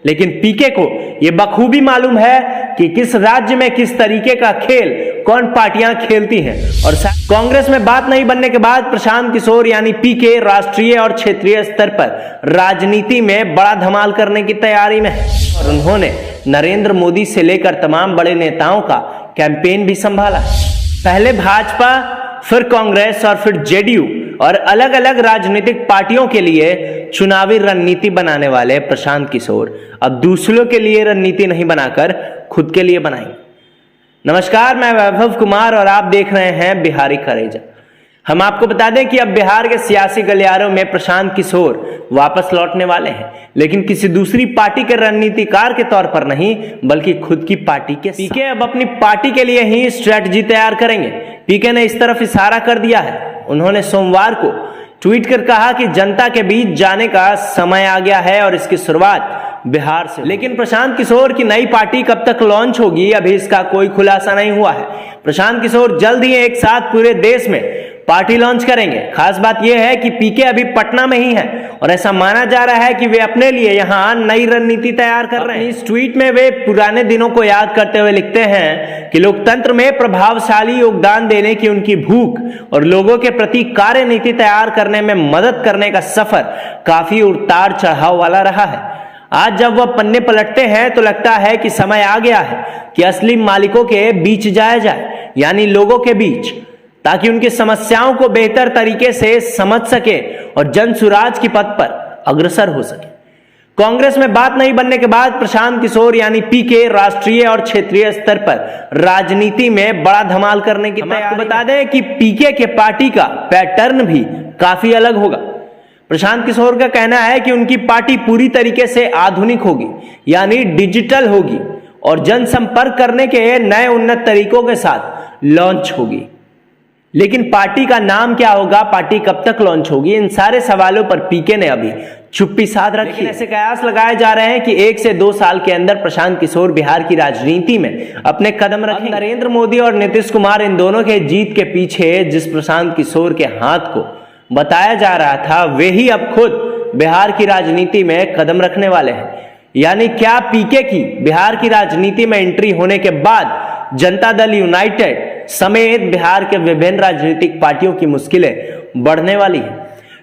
लेकिन पीके को यह बखूबी मालूम है कि किस राज्य में किस तरीके का खेल कौन पार्टियां खेलती हैं। और कांग्रेस में बात नहीं बनने के बाद प्रशांत किशोर यानी पीके राष्ट्रीय और क्षेत्रीय स्तर पर राजनीति में बड़ा धमाल करने की तैयारी में है और उन्होंने नरेंद्र मोदी से लेकर तमाम बड़े नेताओं का कैंपेन भी संभाला। पहले भाजपा, फिर कांग्रेस और फिर जेडीयू और अलग अलग राजनीतिक पार्टियों के लिए चुनावी रणनीति बनाने वाले प्रशांत किशोर अब दूसरों के लिए रणनीति नहीं बनाकर खुद के लिए बनाएंगे। नमस्कार, मैं वैभव कुमार और आप देख रहे हैं बिहारी करेजा। हम आपको बता दें कि अब बिहार के सियासी गलियारों में प्रशांत किशोर वापस लौटने वाले हैं, लेकिन किसी दूसरी पार्टी के रणनीतिकार के तौर पर नहीं बल्कि खुद की पार्टी के। पीके अब अपनी पार्टी के लिए ही स्ट्रेटजी तैयार करेंगे। पीके ने इस तरफ इशारा कर दिया है। उन्होंने सोमवार को ट्वीट कर कहा कि जनता के बीच जाने का समय आ गया है और इसकी शुरुआत बिहार से। लेकिन प्रशांत किशोर की नई पार्टी कब तक लॉन्च होगी अभी इसका कोई खुलासा नहीं हुआ है। प्रशांत किशोर जल्द ही एक साथ पूरे देश में पार्टी लॉन्च करेंगे। खास बात यह है कि पीके अभी पटना में ही है और ऐसा माना जा रहा है कि वे अपने लिए यहां नई रणनीति तैयार कर रहे हैं। इस ट्वीट में वे पुराने दिनों को याद करते हुए लिखते हैं कि लोकतंत्र में प्रभावशाली योगदान देने की उनकी भूख और लोगों के प्रति कार्यनीति तैयार करने में मदद करने का सफर काफी उतार चढ़ाव वाला रहा है। आज जब वह पन्ने पलटते हैं तो लगता है कि समय आ गया है कि असली मालिकों के बीच जाया जाए, यानी लोगों के बीच, ताकि उनकी समस्याओं को बेहतर तरीके से समझ सके और जन सुराज की पथ पर अग्रसर हो सके। कांग्रेस में बात नहीं बनने के बाद प्रशांत किशोर यानी पीके राष्ट्रीय और क्षेत्रीय स्तर पर राजनीति में बड़ा धमाल करने की तैयारी। आपको बता दें कि पीके के पार्टी का पैटर्न भी काफी अलग होगा। प्रशांत किशोर का कहना है कि उनकी पार्टी पूरी तरीके से आधुनिक होगी, यानी डिजिटल होगी और जनसंपर्क करने के नए उन्नत तरीकों के साथ लॉन्च होगी। लेकिन पार्टी का नाम क्या होगा, पार्टी कब तक लॉन्च होगी, इन सारे सवालों पर पीके ने अभी चुप्पी साध रखी। ऐसे कयास लगाए जा रहे हैं कि 1 से 2 साल के अंदर प्रशांत किशोर बिहार की राजनीति में अपने कदम रखेंगे। नरेंद्र मोदी और नीतीश कुमार इन दोनों के जीत के पीछे जिस प्रशांत किशोर के हाथ को बताया जा रहा था वे ही अब खुद बिहार की राजनीति में कदम रखने वाले हैं। यानी क्या पीके की बिहार की राजनीति में एंट्री होने के बाद जनता दल यूनाइटेड समेत बिहार के विभिन्न राजनीतिक पार्टियों की मुश्किलें बढ़ने वाली हैं,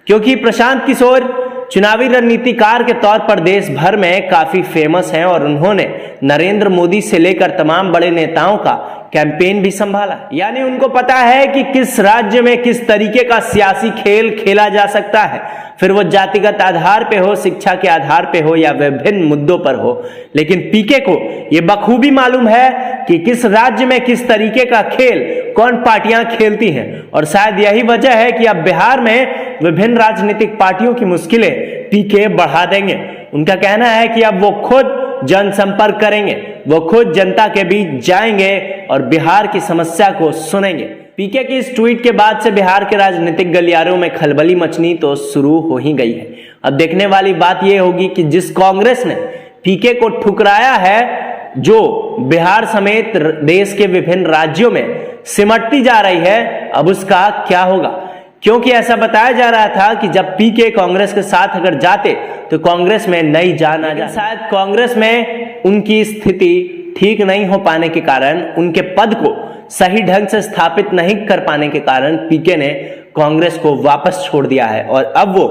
क्योंकि प्रशांत किशोर चुनावी रणनीतिकार के तौर पर देश भर में काफी फेमस हैं और उन्होंने नरेंद्र मोदी से लेकर तमाम बड़े नेताओं का कैंपेन भी संभाला। यानी उनको पता है कि किस राज्य में किस तरीके का सियासी खेल खेला जा सकता है, फिर वो जातिगत आधार पे हो, शिक्षा के आधार पे हो या विभिन्न मुद्दों पर हो। लेकिन पीके को ये बखूबी मालूम है कि किस राज्य में किस तरीके का खेल कौन पार्टियां खेलती हैं और शायद यही वजह है कि अब बिहार में विभिन्न राजनीतिक पार्टियों की मुश्किलें पीके बढ़ा देंगे। उनका कहना है कि अब वो खुद जनसंपर्क करेंगे, वो खुद जनता के बीच जाएंगे और बिहार की समस्या को सुनेंगे। पीके की इस ट्वीट के बाद से बिहार के राजनीतिक गलियारों में खलबली मचनी तो शुरू हो ही गई है। अब देखने वाली बात यह होगी कि जिस कांग्रेस ने पीके को ठुकराया है, जो बिहार समेत देश के विभिन्न राज्यों में सिमटती जा रही है, अब उसका क्या होगा। क्योंकि ऐसा बताया जा रहा था कि जब पीके कांग्रेस के साथ अगर जाते तो कांग्रेस में नई जान आ जाए। शायद कांग्रेस में उनकी स्थिति ठीक नहीं हो पाने के कारण, उनके पद को सही ढंग से स्थापित नहीं कर पाने के कारण पीके ने कांग्रेस को वापस छोड़ दिया है और अब वो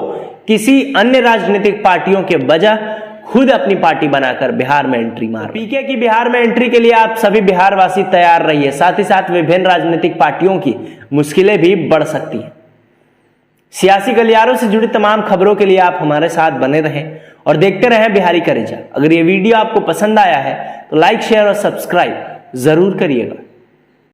किसी अन्य राजनीतिक पार्टियों के बजाय खुद अपनी पार्टी बनाकर बिहार में एंट्री मार। पीके की बिहार में एंट्री के लिए आप सभी बिहारवासी तैयार रहिए। साथ ही साथ विभिन्न राजनीतिक पार्टियों की मुश्किलें भी बढ़ सकती हैं। सियासी गलियारों से जुड़ी तमाम खबरों के लिए आप हमारे साथ बने रहें और देखते रहें बिहारी करेजा। अगर ये वीडियो आपको पसंद आया है तो लाइक, शेयर और सब्सक्राइब जरूर करिएगा।